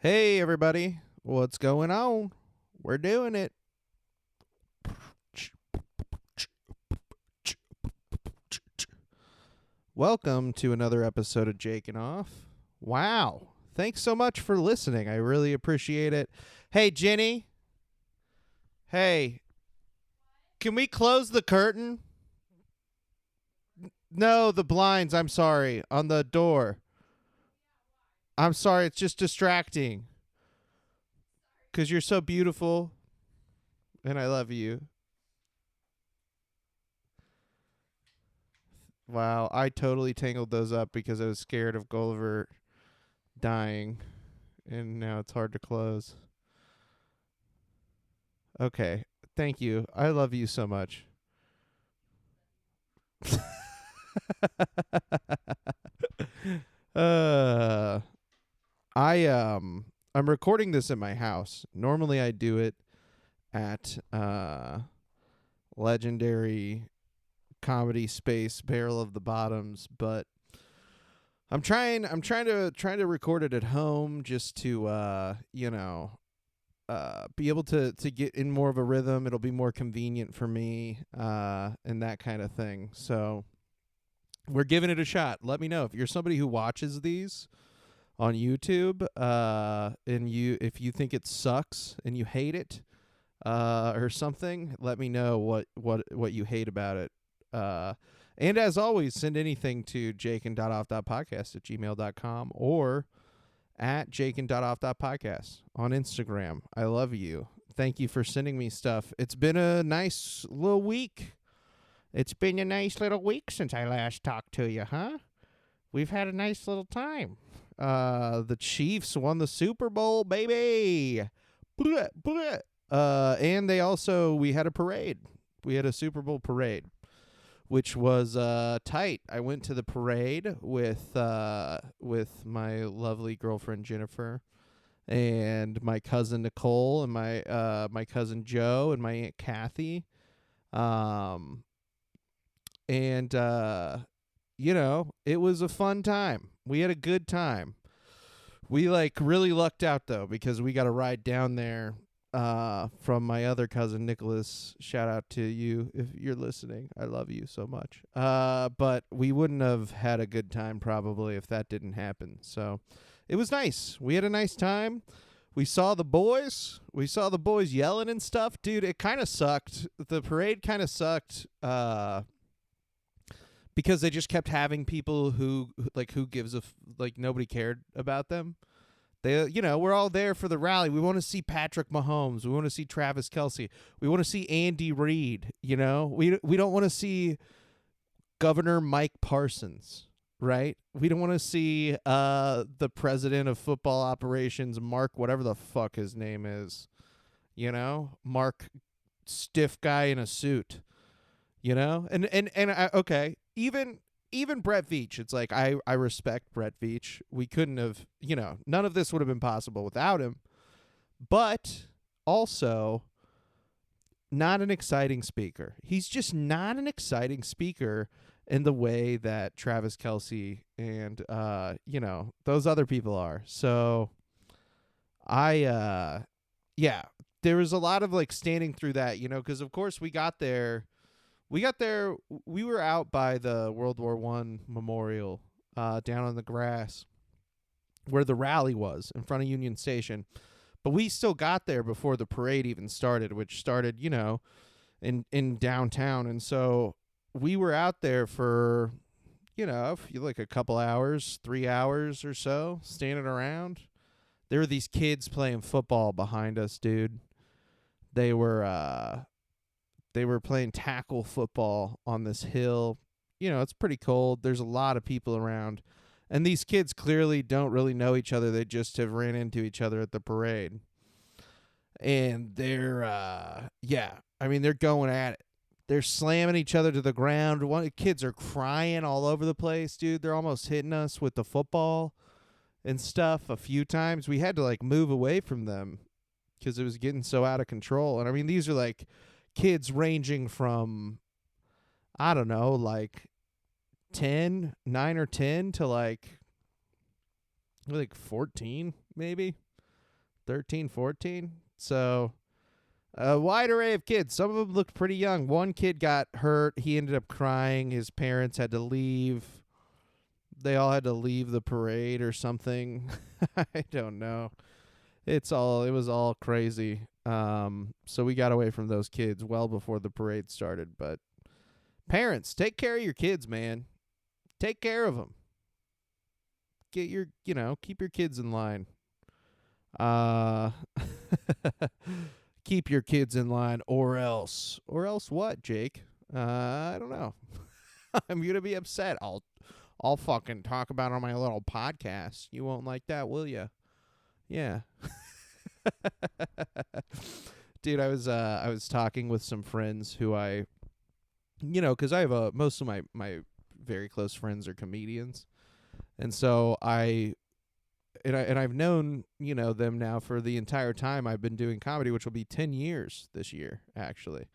Hey, everybody. What's going on? We're doing it. Welcome to another episode of Jaking Off. Wow. Thanks so much for listening. I really appreciate it. Hey, Jenny. Hey, can we close the curtain? No, the blinds. I'm sorry. On the door. I'm sorry. It's just distracting. Because you're so beautiful and I love you. Wow. I totally tangled those up because I was scared of Gulliver dying, and now it's hard to close. Okay. Thank you. I love you so much. uh I'm recording this at my house. Normally I do it at legendary comedy space Barrel of the Bottoms, but I'm trying to record it at home just to be able to get in more of a rhythm. It'll be more convenient for me, and that kind of thing. So we're giving it a shot. Let me know if you're somebody who watches these on YouTube, and if you think it sucks and you hate it, or something. Let me know what you hate about it. And as always, send anything to jaken.off.podcast@gmail.com or at jaken.off.podcast on Instagram. I love you. Thank you for sending me stuff. It's been a nice little week. It's been a nice little week since I last talked to you, huh? We've had a nice little time. The Chiefs won the Super Bowl, baby. Blah, blah. And we had a parade. We had a Super Bowl parade, which was tight. I went to the parade with my lovely girlfriend Jennifer and my cousin Nicole and my cousin Joe and my aunt Kathy. And it was a fun time. We had a good time. We really lucked out though because we got a ride down there from my other cousin Nicholas. Shout out to you if you're listening. I love you so much. But we wouldn't have had a good time probably if that didn't happen. So it was nice. We had a nice time. We saw the boys. We saw the boys yelling and stuff. Dude, it kind of sucked. The parade kind of sucked because they just kept having people who gives a nobody cared about them. We're all there for the rally. We want to see Patrick Mahomes. We want to see Travis Kelce. We want to see Andy Reid. We don't want to see Governor Mike Parsons, right? We don't want to see the president of football operations, Mark, whatever the fuck his name is. Mark, stiff guy in a suit. Okay, even Brett Veach, it's like I respect Brett Veach. We couldn't have, none of this would have been possible without him. But also not an exciting speaker. He's just not an exciting speaker in the way that Travis Kelce and those other people are. So there was a lot of standing through that, because of course we got there. We were out by the World War I memorial, down on the grass where the rally was in front of Union Station. But we still got there before the parade even started, which started, in downtown. And so we were out there for, a couple hours, 3 hours or so, standing around. There were these kids playing football behind us, dude. They were playing tackle football on this hill. It's pretty cold. There's a lot of people around. And these kids clearly don't really know each other. They just have ran into each other at the parade. And they're going at it. They're slamming each other to the ground. One of the kids are crying all over the place, dude. They're almost hitting us with the football and stuff a few times. We had to move away from them because it was getting so out of control. And I mean, these are kids ranging from, I don't know, 9 or 10 to 14 maybe. 13, 14. So a wide array of kids. Some of them looked pretty young. One kid got hurt. He ended up crying. His parents had to leave. They all had to leave the parade or something. I don't know. It was all crazy. So we got away from those kids well before the parade started. But parents, take care of your kids, man. Take care of them. Keep your kids in line. Keep your kids in line, or else what, Jake? I don't know. I'm gonna be upset. I'll fucking talk about it on my little podcast. You won't like that, will you? Yeah. Dude, I was talking with some friends who because I have most of my very close friends are comedians, and so I've known them now for the entire time I've been doing comedy, which will be 10 years this year actually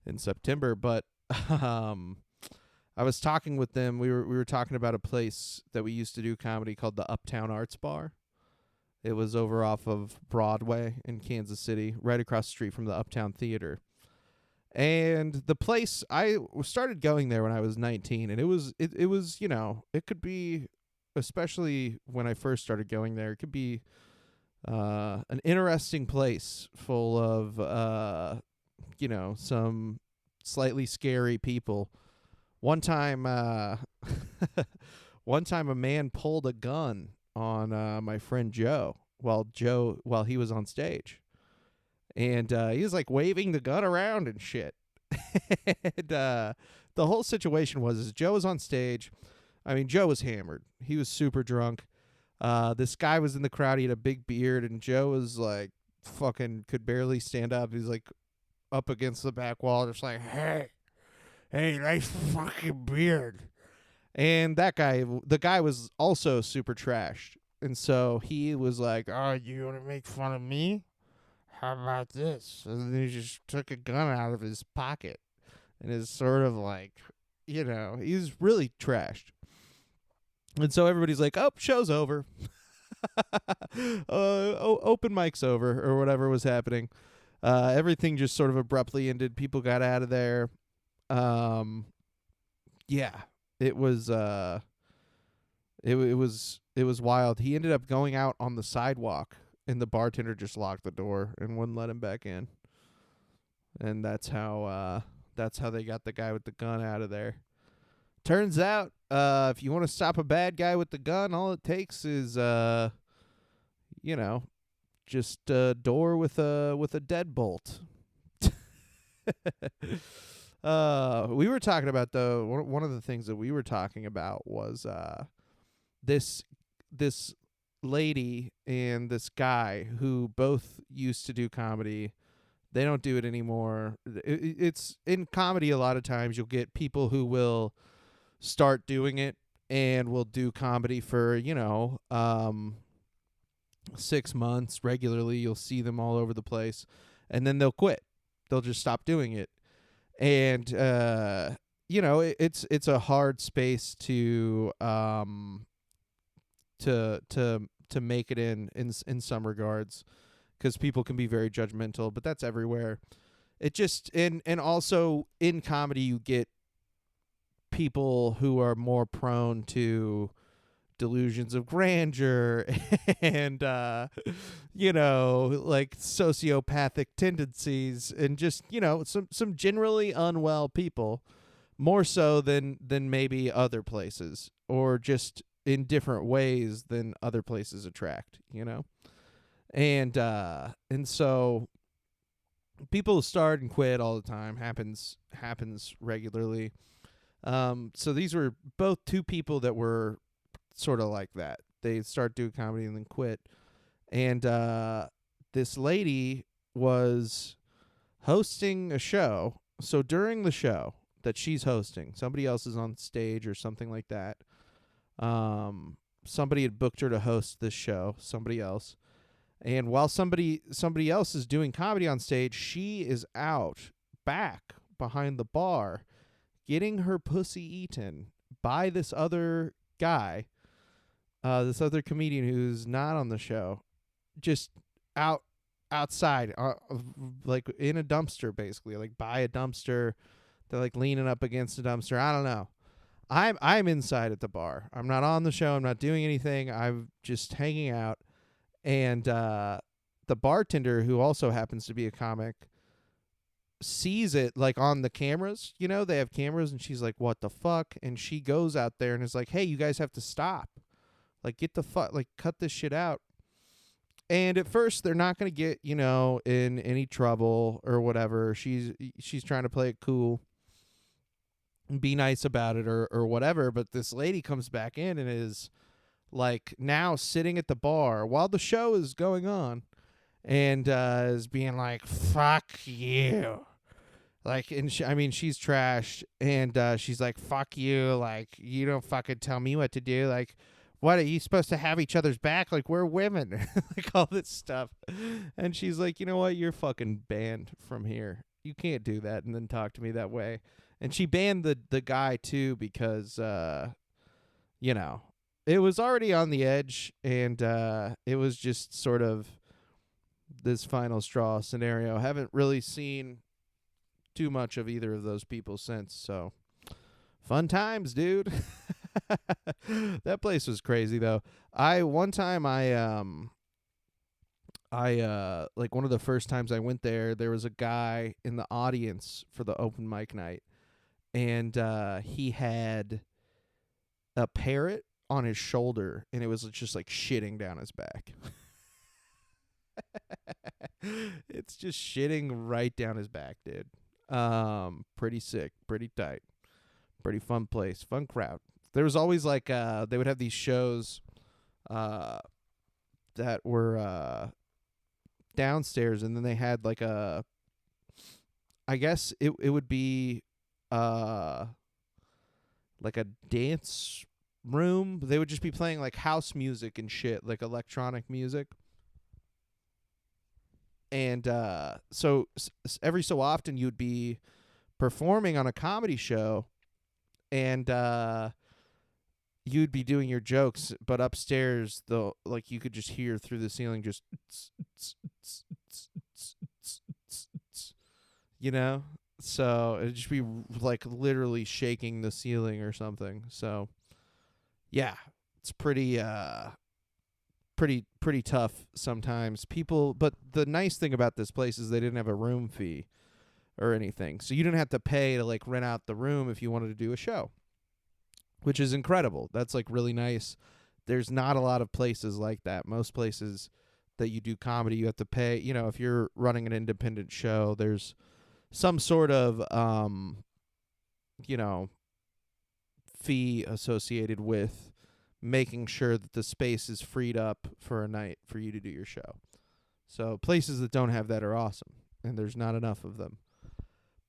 in September. But I was talking with them. We were talking about a place that we used to do comedy called the Uptown Arts Bar. It was over off of Broadway in Kansas City, right across the street from the Uptown Theater. And the place, I started going there when I was 19, and it was it could be, especially when I first started going there, it could be an interesting place full of some slightly scary people. One time one time a man pulled a gun on my friend Joe while he was on stage. And he was like waving the gun around and shit. And the whole situation was Joe was on stage. I mean, Joe was hammered. He was super drunk. This guy was in the crowd. He had a big beard, and Joe was like fucking could barely stand up. He's like up against the back wall, just like, hey, nice fucking beard. And the guy was also super trashed. And so he was like, oh, you want to make fun of me? How about this? And then he just took a gun out of his pocket and is sort of like, he's really trashed. And so everybody's like, oh, show's over. Open mic's over, or whatever was happening. Everything just sort of abruptly ended. People got out of there. Yeah, it was it was wild. He ended up going out on the sidewalk, and the bartender just locked the door and wouldn't let him back in. And that's how they got the guy with the gun out of there. Turns out, if you want to stop a bad guy with the gun, all it takes is just a door with a deadbolt. We were talking about, though, one of the things that we were talking about was this lady and this guy who both used to do comedy. They don't do it anymore. It's in comedy, a lot of times you'll get people who will start doing it and will do comedy for 6 months regularly. You'll see them all over the place, and then they'll quit. They'll just stop doing it. And it's a hard space to make it in some regards, because people can be very judgmental, but that's everywhere. It just and also in comedy you get people who are more prone to delusions of grandeur and like sociopathic tendencies, and just some generally unwell people, more so than maybe other places, or just in different ways than other places attract, and so people start and quit all the time. Happens regularly. So these were both two people that were sort of like that. They start doing comedy and then quit. And this lady was hosting a show. So during the show that she's hosting, somebody else is on stage or something like that. Somebody had booked her to host this show, somebody else. And while somebody else is doing comedy on stage, she is out back behind the bar getting her pussy eaten by this other guy, this other comedian who's not on the show, just out outside, like in a dumpster, basically, like by a dumpster. They're like leaning up against a dumpster. I don't know. I'm inside at the bar. I'm not on the show. I'm not doing anything. I'm just hanging out. And the bartender, who also happens to be a comic, sees it like on the cameras. You know, they have cameras, and she's like, "What the fuck?" And she goes out there and is like, "Hey, you guys have to stop. Like, get the fuck, like, cut this shit out." And at first, they're not gonna get, you know, in any trouble or whatever. She's trying to play it cool, be nice about it, or whatever. But this lady comes back in and is like now sitting at the bar while the show is going on, and is being like, "Fuck you." Like, and I mean, she's trashed, and she's like, "Fuck you." Like, you don't fucking tell me what to do. Like, what are you supposed to have each other's back? Like, we're women. Like, all this stuff. And she's like, "You know what? You're fucking banned from here. You can't do that and then talk to me that way." And she banned the guy too because you know, it was already on the edge, and it was just sort of this final straw scenario. Haven't really seen too much of either of those people since. So fun times, dude. That place was crazy though. One time like one of the first times I went there was a guy in the audience for the open mic night, and he had a parrot on his shoulder, and it was just like shitting down his back. It's just shitting right down his back, dude. Pretty sick, pretty tight, pretty fun place, fun crowd. There was always like they would have these shows that were downstairs, and then they had like I guess it would be like a dance room. They would just be playing like house music and shit, like electronic music. And so every so often you'd be performing on a comedy show, and you'd be doing your jokes, but upstairs, the like, you could just hear through the ceiling just you know. So it'd just be like literally shaking the ceiling or something. So yeah, it's pretty tough sometimes. People, but the nice thing about this place is they didn't have a room fee or anything. So you didn't have to pay to like rent out the room if you wanted to do a show, which is incredible. That's like really nice. There's not a lot of places like that. Most places that you do comedy, you have to pay. You know, if you're running an independent show, there's some sort of you know, fee associated with making sure that the space is freed up for a night for you to do your show. So places that don't have that are awesome, and there's not enough of them.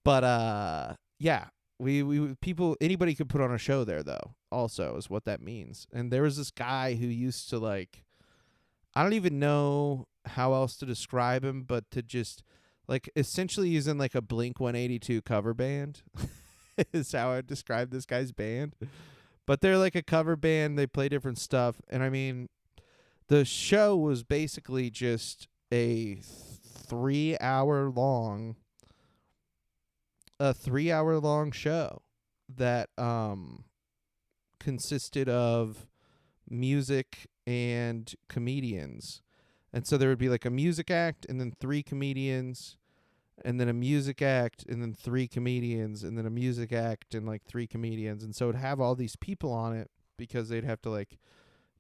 But yeah, we people, anybody could put on a show there though, also is what that means. And there was this guy who used to, like, I don't even know how else to describe him, but to just like essentially he's in like a Blink 182 cover band is how I would describe this guy's band. But they're like a cover band. They play different stuff. And I mean, the show was basically just a 3-hour long show that consisted of music and comedians. And so there would be like a music act, and then 3 comedians, and then a music act, and then 3 comedians, and then a music act, and like 3 comedians. And so it'd have all these people on it because they'd have to, like,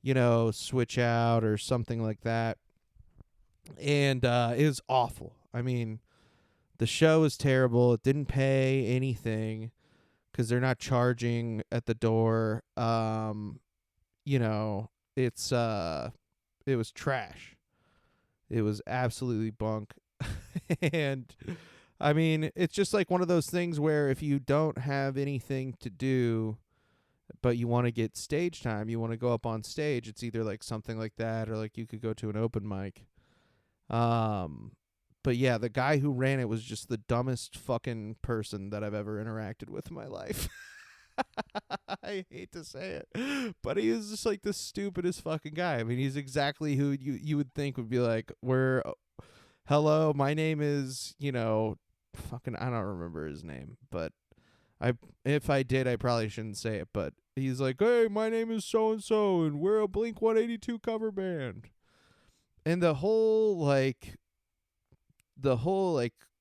you know, switch out or something like that. And it was awful. I mean, the show was terrible. It didn't pay anything because they're not charging at the door. You know, it was trash. It was absolutely bunk. And I mean, it's just like one of those things where if you don't have anything to do, but you want to get stage time, you want to go up on stage, it's either like something like that, or like you could go to an open mic. But yeah, the guy who ran it was just the dumbest fucking person that I've ever interacted with in my life. I hate to say it, but he is just like the stupidest fucking guy. I mean, he's exactly who you would think would be like, hello, my name is, fucking, I don't remember his name, but if I did, I probably shouldn't say it, but he's like, hey, my name is so-and-so, and we're a Blink-182 cover band. And the whole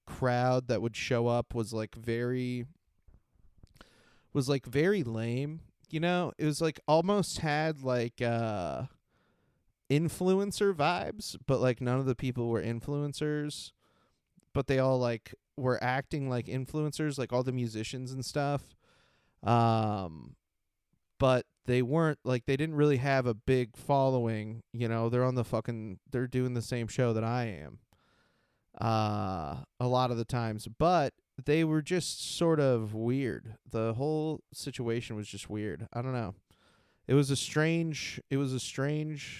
crowd that would show up was very lame. It was like almost had influencer vibes, but like none of the people were influencers, but they all were acting like influencers, like all the musicians and stuff. But they weren't they didn't really have a big following. They're doing the same show that I am a lot of the times, but they were just sort of weird. The whole situation was just weird. I don't know. It was a strange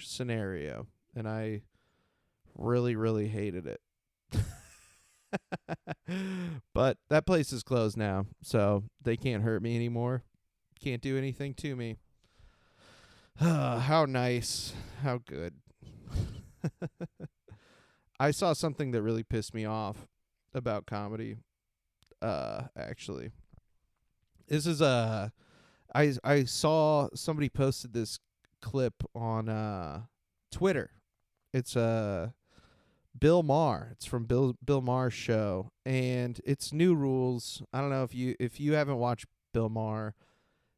scenario, and I really, really hated it. But that place is closed now, so they can't hurt me anymore. Can't do anything to me. How nice. How good. I saw something that really pissed me off about comedy. Actually. This is I saw somebody posted this clip on Twitter. It's Bill Maher. It's from Bill Maher's show, and it's New Rules. I don't know if you haven't watched Bill Maher.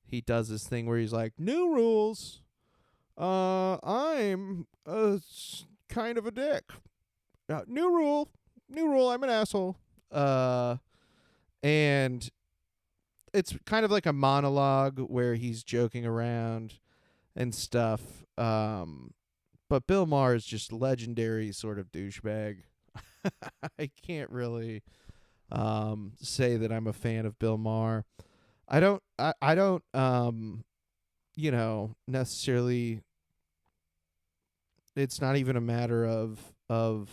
He does this thing where he's like, new rules. I'm kind of a dick. New rule. I'm an asshole. And it's kind of like a monologue where he's joking around and stuff. But Bill Maher is just legendary sort of douchebag. I can't really say that I'm a fan of Bill Maher. I don't necessarily, it's not even a matter of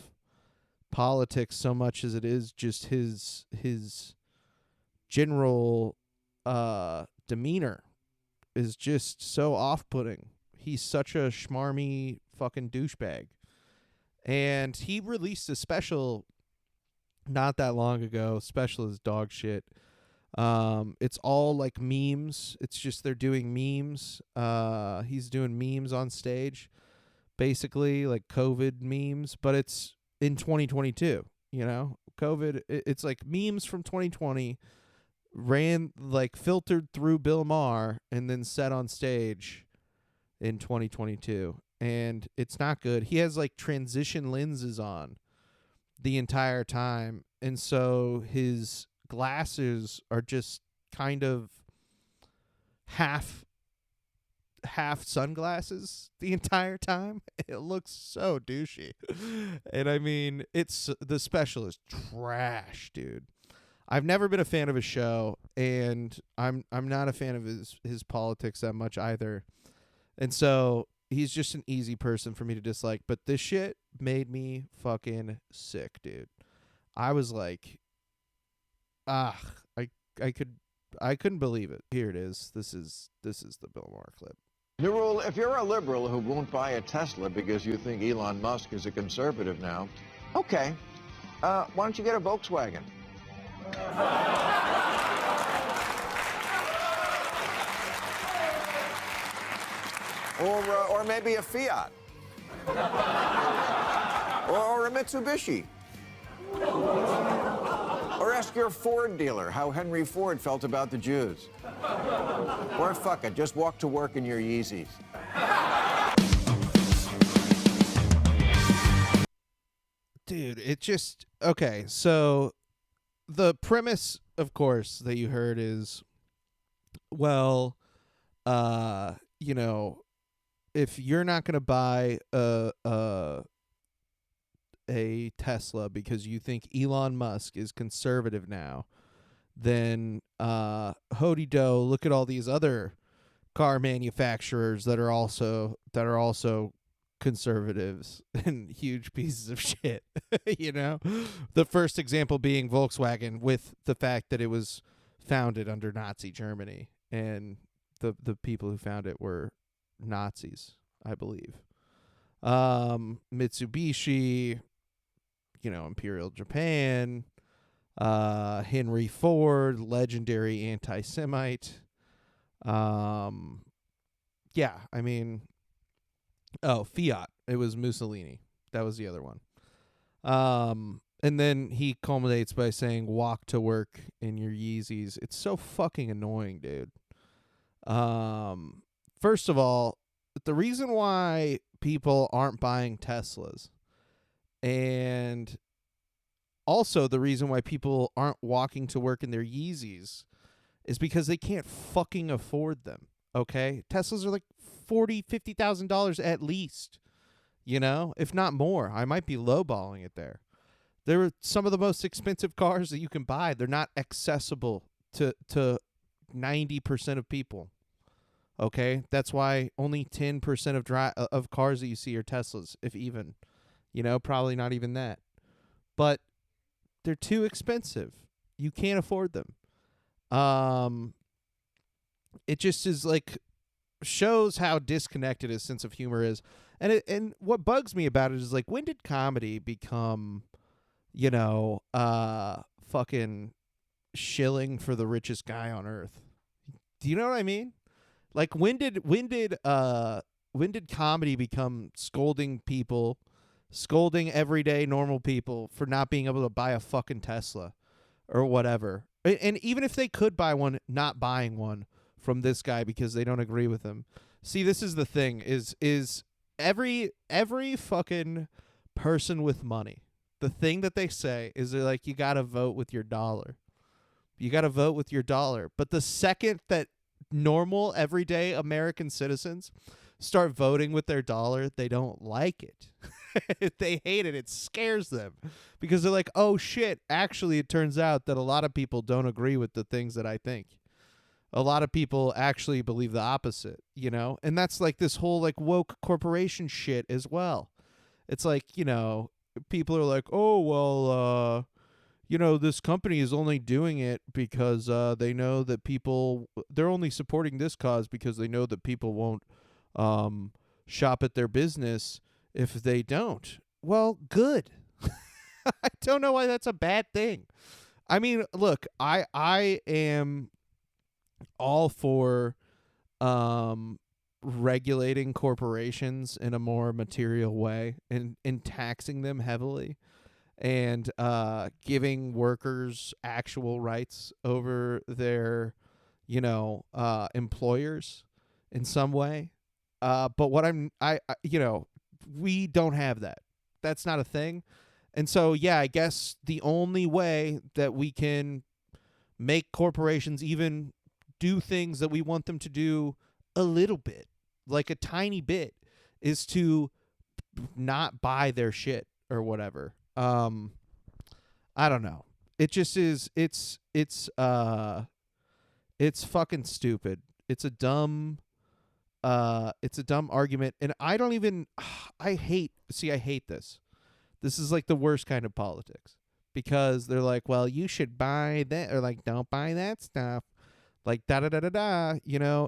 politics so much as it is just his general demeanor is just so off-putting. He's such a schmarmy fucking douchebag. And he released a special not that long ago. Special is dog shit. It's all like memes. It's just they're doing memes. He's doing memes on stage, basically like COVID memes, but it's in 2022. COVID. It's like memes from 2020 filtered through Bill Maher and then set on stage in 2022, and it's not good. He has transition lenses on the entire time, and so his glasses are just kind of half sunglasses the entire time. It looks so douchey. And I mean, the special is trash, dude. I've never been a fan of his show, and I'm not a fan of his politics that much either. And so he's just an easy person for me to dislike, but this shit made me fucking sick, dude. I was like, I couldn't believe it. Here it is. This is the Bill Maher clip. New rule, if you're a liberal who won't buy a Tesla because you think Elon Musk is a conservative now, okay, why don't you get a Volkswagen? Or maybe a Fiat. Or a Mitsubishi. Or ask your Ford dealer how Henry Ford felt about the Jews. Or fuck it, just walk to work in your Yeezys. Dude, it just... Okay, so the premise, of course, that you heard is, well, if you're not going to buy a Tesla because you think Elon Musk is conservative now, then hody do, look at all these other car manufacturers that are also conservatives and huge pieces of shit. The first example being Volkswagen, with the fact that it was founded under Nazi Germany. and the people who found it were Nazis, I believe. Mitsubishi, Imperial Japan, Henry Ford, legendary anti-Semite. Um, yeah, I mean, Fiat. It was Mussolini. That was the other one. And then he culminates by saying, "Walk to work in your Yeezys." It's so fucking annoying, dude. First of all, the reason why people aren't buying Teslas, and also the reason why people aren't walking to work in their Yeezys, is because they can't fucking afford them. Okay, Teslas are like $40,000-$50,000 at least. If not more. I might be lowballing it there. They're some of the most expensive cars that you can buy. They're not accessible to 90% of people. Okay, that's why only 10% of cars that you see are Teslas, if even. Probably not even that. But they're too expensive. You can't afford them. It just is like shows how disconnected his sense of humor is. And what bugs me about it is, like, when did comedy become, fucking shilling for the richest guy on earth? Do you know what I mean? Like, when did comedy become scolding everyday normal people for not being able to buy a fucking Tesla or whatever? And even if they could buy one, not buying one from this guy because they don't agree with him. See, this is the thing, is every fucking person with money, the thing that they say is they're like, you got to vote with your dollar. You got to vote with your dollar. But the second that normal, everyday American citizens start voting with their dollar, they don't like it. They hate it. It scares them because they're like, oh, shit. Actually, it turns out that a lot of people don't agree with the things that I think. A lot of people actually believe the opposite, And that's like this whole like woke corporation shit as well. It's like, people are like, oh, well, this company is only doing it because they know that they're only supporting this cause because they know that people won't shop at their business if they don't. Well, good. I don't know why that's a bad thing. I mean, look, I am all for regulating corporations in a more material way and taxing them heavily and giving workers actual rights over their employers in some way. But what we don't have that. That's not a thing. And so, yeah, I guess the only way that we can make corporations even do things that we want them to do a little bit, like a tiny bit, is to not buy their shit or whatever. I don't know. It just is. It's fucking stupid. It's a dumb argument, and I don't even. I hate this. This is like the worst kind of politics because they're like, well, you should buy that, or like, don't buy that stuff. Like, da da da da da,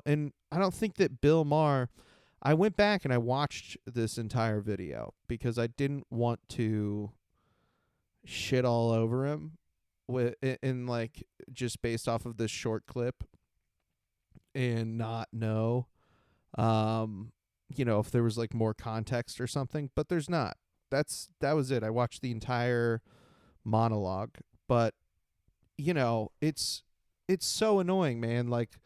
and I don't think that Bill Maher. I went back and I watched this entire video because I didn't want to shit all over him in like just based off of this short clip and not know, if there was like more context or something, but there's not. That was it. I watched the entire monologue, but it's so annoying, man. Like,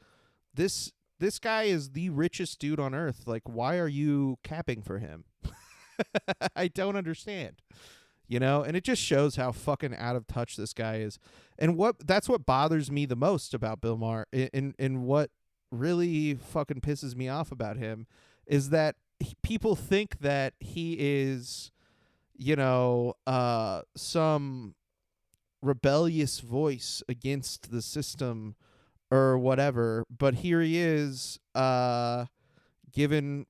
this guy is the richest dude on earth. Like, why are you capping for him? I don't understand. And it just shows how fucking out of touch this guy is. And that's what bothers me the most about Bill Maher, and what really fucking pisses me off about him is that people think that he is, some rebellious voice against the system or whatever, but here he is giving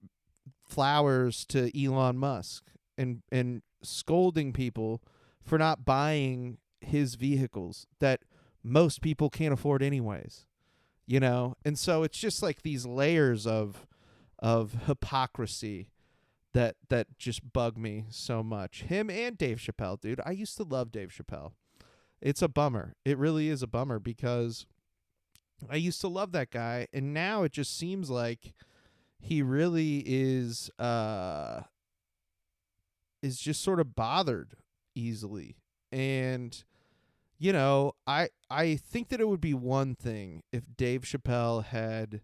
flowers to Elon Musk and scolding people for not buying his vehicles that most people can't afford anyways. you know? And so it's just like these layers of hypocrisy that just bug me so much. Him and Dave Chappelle, dude. I used to love Dave Chappelle. It's a bummer. It really is a bummer because I used to love that guy, and now it just seems like he really is just sort of bothered easily. And you know, I think that it would be one thing if Dave Chappelle had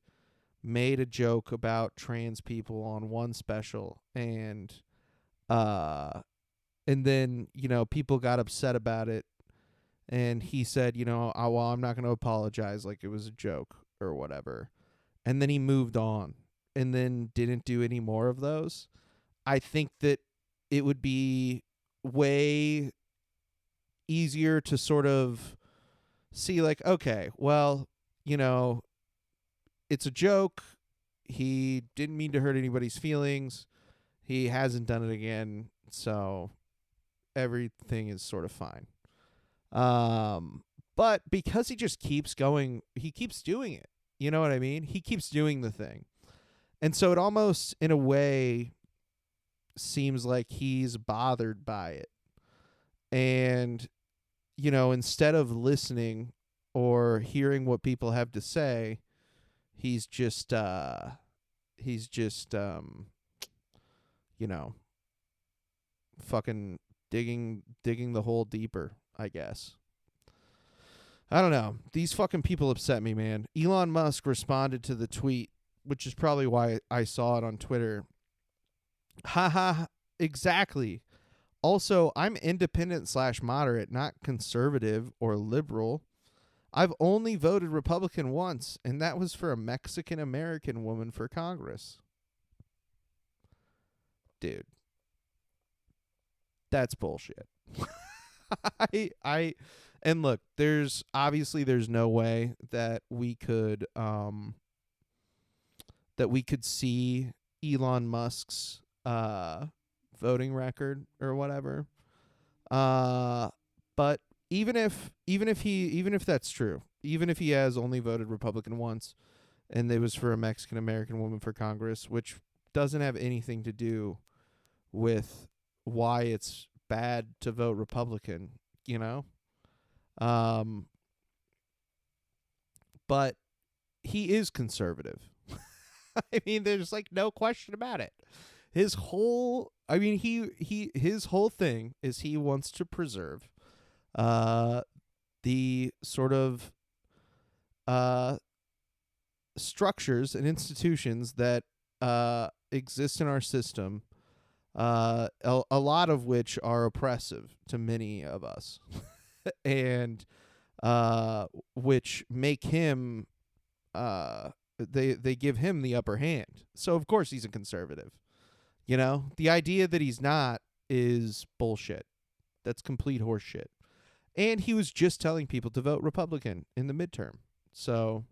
made a joke about trans people on one special, uh and then, you know, people got upset about it, and he said, you know, oh, well, I'm not going to apologize, like it was a joke or whatever. And then he moved on and then didn't do any more of those. I think that it would be way easier to sort of see, like, okay, well, you know, it's a joke. He didn't mean to hurt anybody's feelings. He hasn't done it again, so everything is sort of fine. But because he just keeps going, he keeps doing it. You know what I mean? He keeps doing the thing. And so it almost, in a way, seems like he's bothered by it. And, you know, instead of listening or hearing what people have to say, he's just, you know, fucking digging the hole deeper, I guess. I don't know. These fucking people upset me, man. Elon Musk responded to the tweet, which is probably why I saw it on Twitter. Haha, exactly. Also, I'm independent/moderate, not conservative or liberal. I've only voted Republican once, and that was for a Mexican American woman for Congress. Dude, that's bullshit. I and look, there's no way that we could see Elon Musk's voting record or whatever. But even if that's true, even if he has only voted Republican once and it was for a Mexican American woman for Congress, which doesn't have anything to do with why it's bad to vote Republican, you know? But he is conservative. I mean, there's like no question about it. His whole his whole thing is he wants to preserve the sort of structures and institutions that exist in our system, a lot of which are oppressive to many of us, and which make him they give him the upper hand. So of course he's a conservative. You know, the idea that he's not is bullshit. That's complete horseshit. And he was just telling people to vote Republican in the midterm. So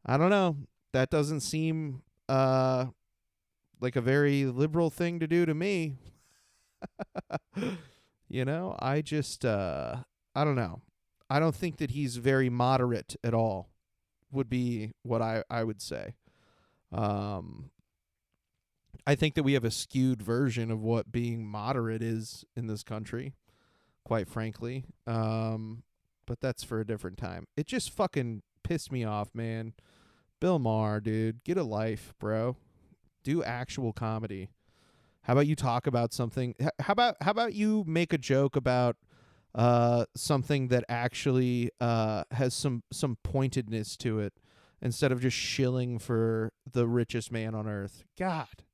I don't know. That doesn't seem like a very liberal thing to do to me. You know, I just I don't know. I don't think that he's very moderate at all, would be what I would say. I think that we have a skewed version of what being moderate is in this country, quite frankly. But that's for a different time. It just fucking pissed me off, man. Bill Maher, dude, get a life, bro. Do actual comedy. How about you talk about something? How about you make a joke about something that actually has some pointedness to it, instead of just shilling for the richest man on earth. God,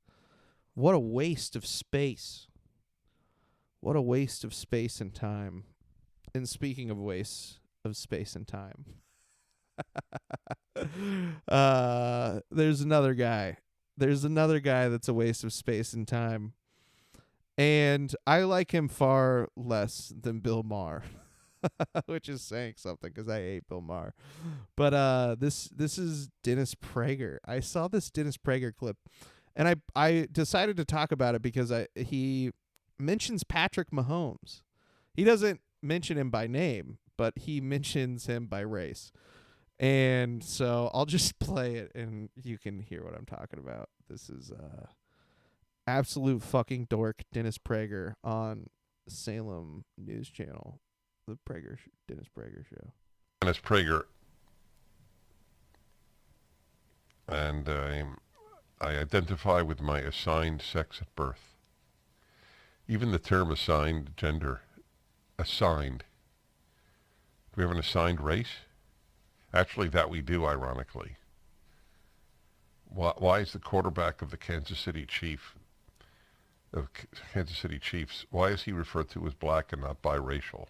what a waste of space. What a waste of space and time. And speaking of wastes of space and time, there's another guy. There's another guy that's a waste of space and time. And I like him far less than Bill Maher, which is saying something because I hate Bill Maher. But this is Dennis Prager. I saw this Dennis Prager clip, and I decided to talk about it because he mentions Patrick Mahomes. He doesn't mention him by name, but he mentions him by race. And so I'll just play it and you can hear what I'm talking about. This is absolute fucking dork Dennis Prager on Salem News Channel, the Dennis Prager show. Dennis Prager, and I identify with my assigned sex at birth. Even the term assigned gender, assigned. Do we have an assigned race? Actually, that we do, ironically. Why is the quarterback of the Kansas City Chiefs, why is he referred to as black and not biracial?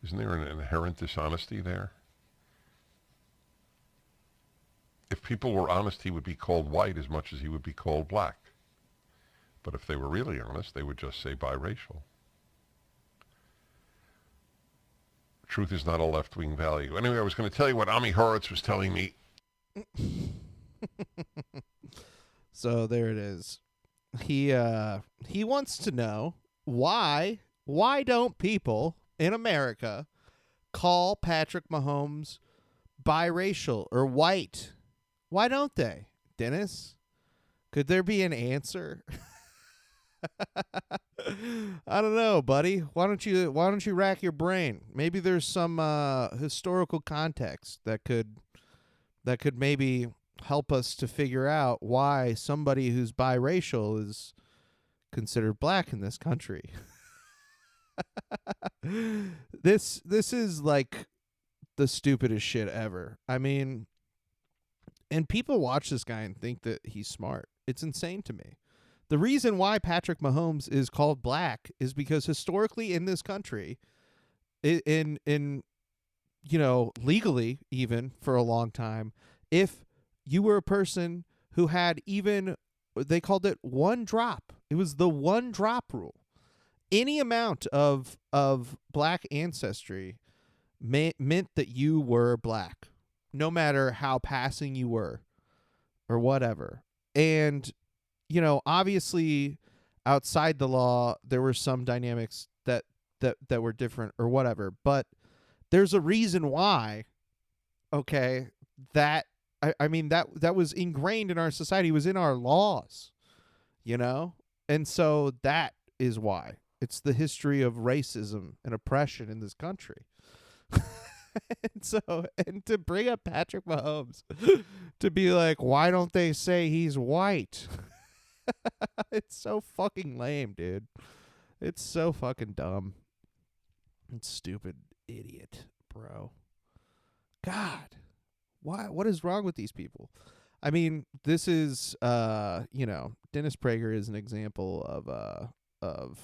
Isn't there an inherent dishonesty there? If people were honest, he would be called white as much as he would be called black. But if they were really honest, they would just say biracial. Truth is not a left-wing value. Anyway, I was going to tell you what Ami Horowitz was telling me. So there it is. He wants to know why don't people in America call Patrick Mahomes biracial or white? Why don't they, Dennis? Could there be an answer? I don't know, buddy. Why don't you rack your brain? Maybe there's some historical context that could maybe help us to figure out why somebody who's biracial is considered black in this country. This is like the stupidest shit ever. I mean, and people watch this guy and think that he's smart. It's insane to me. The reason why Patrick Mahomes is called black is because historically in this country, in legally even for a long time, if you were a person who had even, they called it one drop. It was the one drop rule. Any amount of black ancestry meant that you were black, no matter how passing you were or whatever. And obviously outside the law, there were some dynamics that were different or whatever, but there's a reason why, okay, that, I mean, that was ingrained in our society, was in our laws, and so that is why. It's the history of racism and oppression in this country. And to bring up Patrick Mahomes, to be like, why don't they say he's white? It's so fucking lame, dude. It's so fucking dumb. It's stupid idiot, bro. God. Why? What is wrong with these people? I mean, this is Dennis Prager is an example of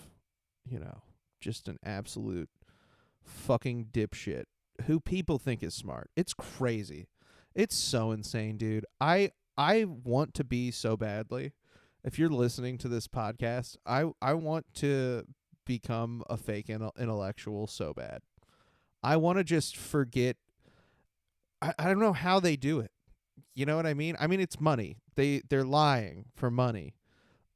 just an absolute fucking dipshit who people think is smart. It's crazy. It's so insane, dude. I want to be so badly. If you're listening to this podcast, I want to become a fake intellectual so bad. I want to just forget. I don't know how they do it. You know what I mean? I mean, it's money. They're lying for money.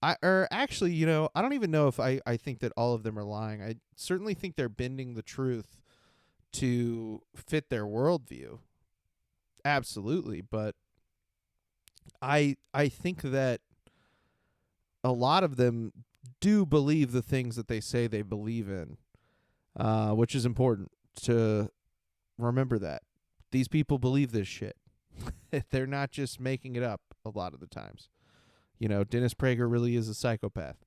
I don't even know if I think that all of them are lying. I certainly think they're bending the truth to fit their worldview. Absolutely. But I think that a lot of them do believe the things that they say they believe in, which is important to remember that. These people believe this shit. They're not just making it up a lot of the times. Dennis Prager really is a psychopath.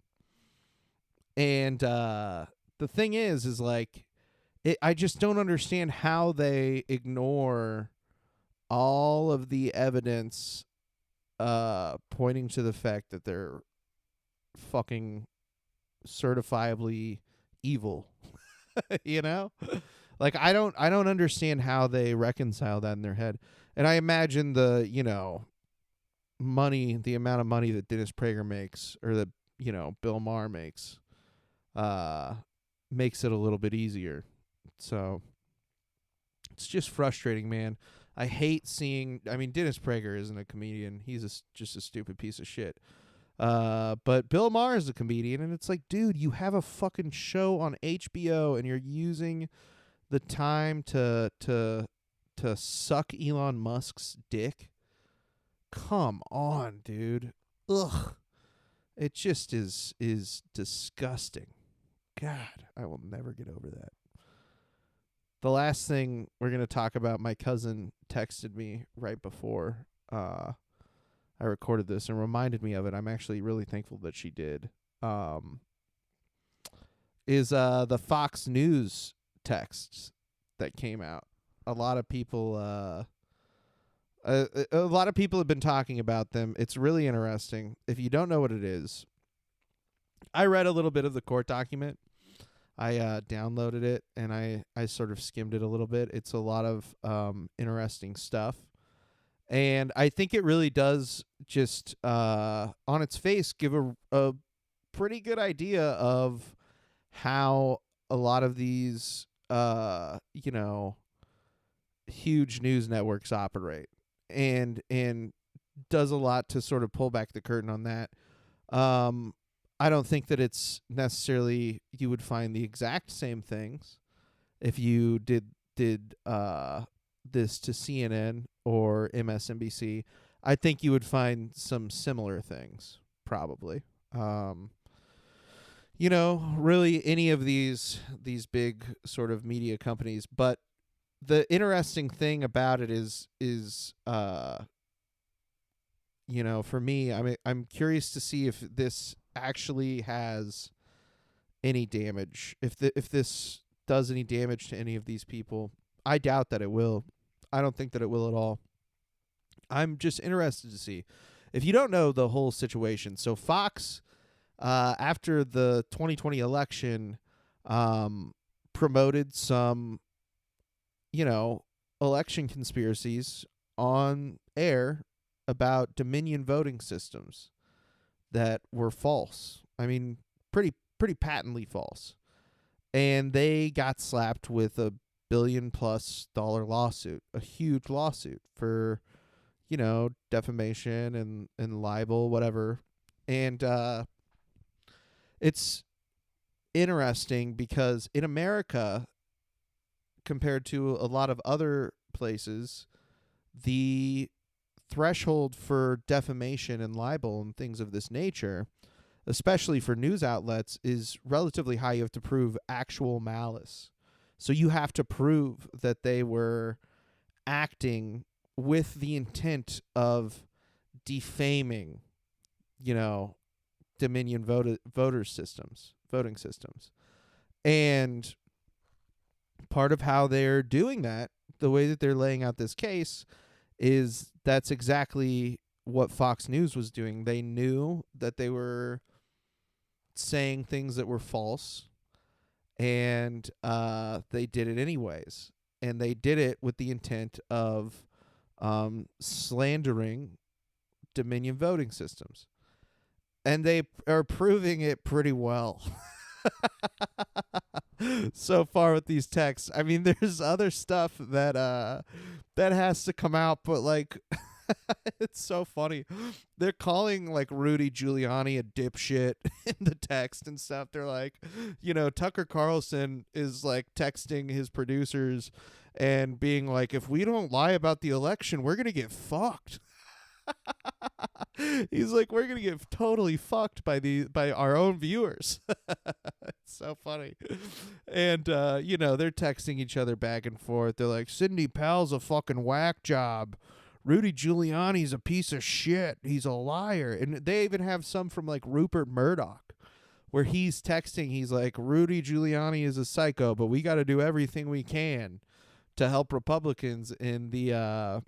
And the thing is like, I just don't understand how they ignore all of the evidence pointing to the fact that they're fucking certifiably evil. Like I don't understand how they reconcile that in their head. And I imagine the money, the amount of money that Dennis Prager makes, or that Bill Maher makes it a little bit easier. So it's just frustrating, man. I hate seeing, Dennis Prager isn't a comedian. He's just a stupid piece of shit. But Bill Maher is a comedian, and it's like, dude, you have a fucking show on HBO, and you're using the time to to suck Elon Musk's dick. Come on, dude. Ugh. It just is disgusting. God, I will never get over that. The last thing we're going to talk about, my cousin texted me right before I recorded this and reminded me of it. I'm actually really thankful that she did. Is the Fox News texts that came out. A lot of people a lot of people have been talking about them. It's really interesting. If you don't know what it is, I read a little bit of the court document. I downloaded it and I sort of skimmed it a little bit. It's a lot of interesting stuff. And I think it really does just on its face give a pretty good idea of how a lot of these huge news networks operate, and does a lot to sort of pull back the curtain on that. I don't think that it's necessarily you would find the exact same things if you did this to CNN or MSNBC. I think you would find some similar things, probably. Really any of these big sort of media companies. But the interesting thing about it is for me, I'm curious to see if this actually has any damage. If this does any damage to any of these people. I doubt that it will. I don't think that it will at all. I'm just interested to see. If you don't know the whole situation, so Fox, after the 2020 election, promoted some, election conspiracies on air about Dominion voting systems that were false. I mean, pretty patently false. And they got slapped with a $1 billion+ lawsuit, a huge lawsuit for, defamation and libel, whatever. And it's interesting because in America, compared to a lot of other places, the threshold for defamation and libel and things of this nature, especially for news outlets, is relatively high. You have to prove actual malice. So you have to prove that they were acting with the intent of defaming, Dominion voting systems. And part of how they're doing that, the way that they're laying out this case, is that's exactly what Fox News was doing. They knew that they were saying things that were false, and they did it anyways. And they did it with the intent of slandering Dominion voting systems. And they are proving it pretty well. So far with these texts. I mean, there's other stuff that has to come out, but like it's so funny. They're calling like Rudy Giuliani a dipshit in the text and stuff. They're like, Tucker Carlson is like texting his producers and being like, if we don't lie about the election, we're gonna get fucked. He's like, we're gonna get totally fucked by our own viewers. It's so funny. And they're texting each other back and forth. They're like, Sidney Powell's a fucking whack job. Rudy Giuliani's a piece of shit. He's a liar. And they even have some from like Rupert Murdoch, where he's texting. He's like, Rudy Giuliani is a psycho, but we got to do everything we can to help Republicans in the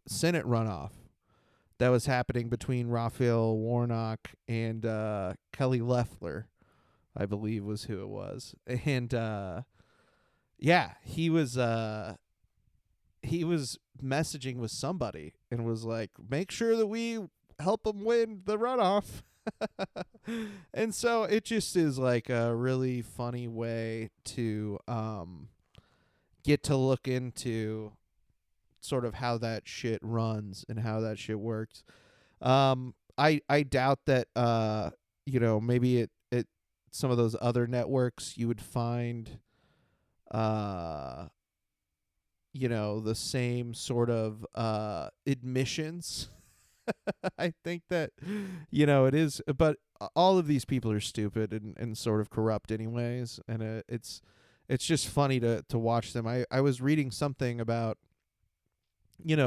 Senate runoff that was happening between Raphael Warnock and Kelly Loeffler, I believe was who it was. And he was messaging with somebody and was like, make sure that we help him win the runoff. And so it just is like a really funny way to get to look into sort of how that shit runs and how that shit works. I doubt that maybe it some of those other networks you would find the same sort of admissions. I think that it is, but all of these people are stupid and sort of corrupt anyways, and it's just funny to watch them. I was reading something about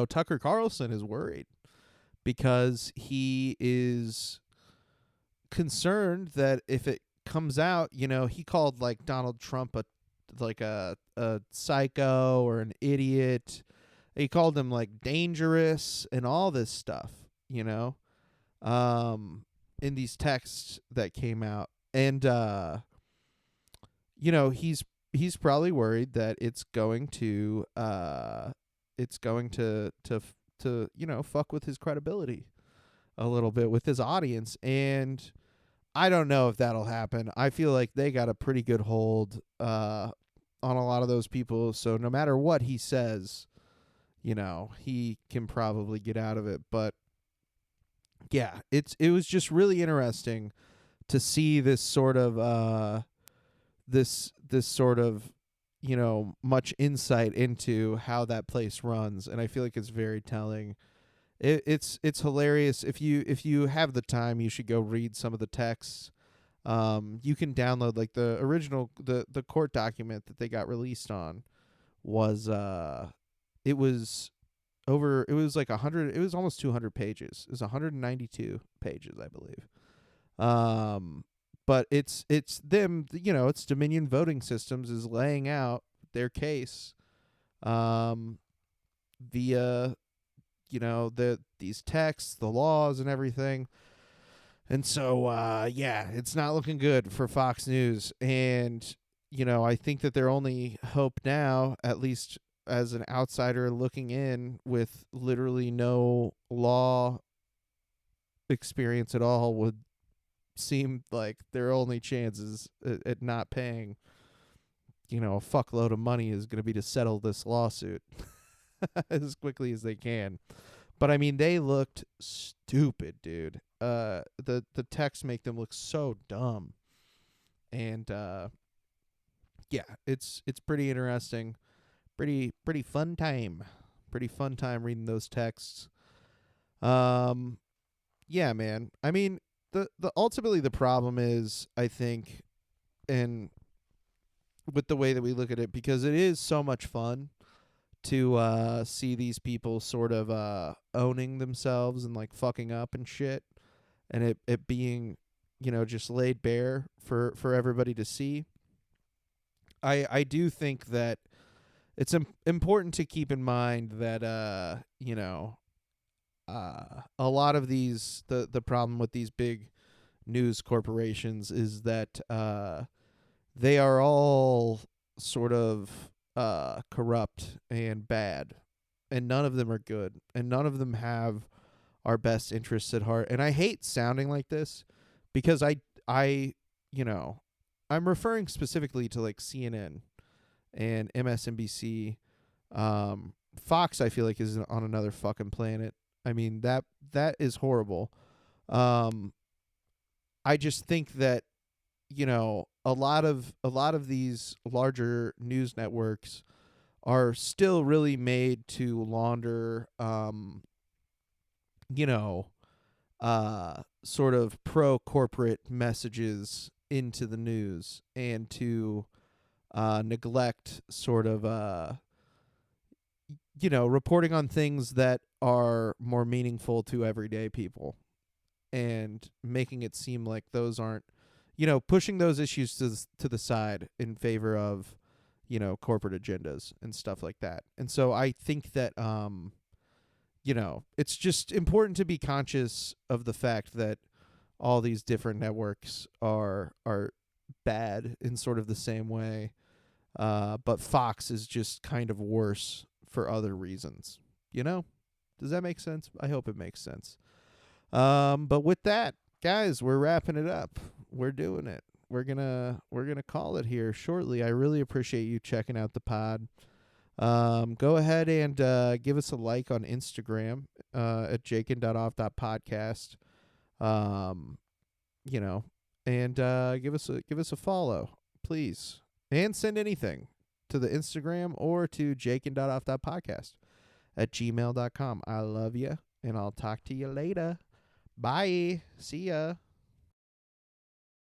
Tucker Carlson is worried because he is concerned that if it comes out, he called like Donald Trump a psycho or an idiot. He called him like dangerous and all this stuff, in these texts that came out. And he's probably worried that it's going to fuck with his credibility a little bit with his audience. And I don't know if that'll happen. I feel like they got a pretty good hold on a lot of those people. So no matter what he says, he can probably get out of it. But yeah, it was just really interesting to see this sort of this sort of much insight into how that place runs, and I feel like it's very telling. It's hilarious. If you have the time, you should go read some of the texts. You can download like the original the court document that they got released on was it was like 100, it was almost 200 pages. It was 192 pages, I believe. But it's them, it's Dominion Voting Systems is laying out their case via these texts, the laws and everything. And so yeah, it's not looking good for Fox News. And I think that their only hope now, at least as an outsider looking in with literally no law experience at all, would seem like their only chances at not paying a fuckload of money is going to be to settle this lawsuit as quickly as they can. But I mean, they looked stupid, dude. The texts make them look so dumb. And yeah, it's pretty interesting. Pretty fun time. Pretty fun time reading those texts. Yeah, man. I mean, the ultimately the problem is, I think, and with the way that we look at it, because it is so much fun to see these people sort of owning themselves and like fucking up and shit, and it being just laid bare for everybody to see. I do think that it's important to keep in mind that a lot of these the problem with these big news corporations is that they are all sort of corrupt and bad, and none of them are good, and none of them have our best interests at heart. And I hate sounding like this because I'm referring specifically to like CNN and MSNBC. Fox, I feel like, is on another fucking planet. I mean, that is horrible. I just think that a lot of these larger news networks are still really made to launder sort of pro corporate messages into the news, and to neglect sort of reporting on things that are more meaningful to everyday people, and making it seem like those aren't, pushing those issues to the side in favor of, corporate agendas and stuff like that. And so I think that, it's just important to be conscious of the fact that all these different networks are bad in sort of the same way. But Fox is just kind of worse for other reasons. Does that make sense? I hope it makes sense. But with that, guys, we're wrapping it up. We're doing it. We're gonna call it here shortly. I really appreciate you checking out the pod. Go ahead and give us a like on Instagram at jakin.off.podcast. And give us a follow, please. And send anything. to the Instagram or to jakeand.off.podcast at gmail.com. I love you, and I'll talk to you later. Bye. See ya.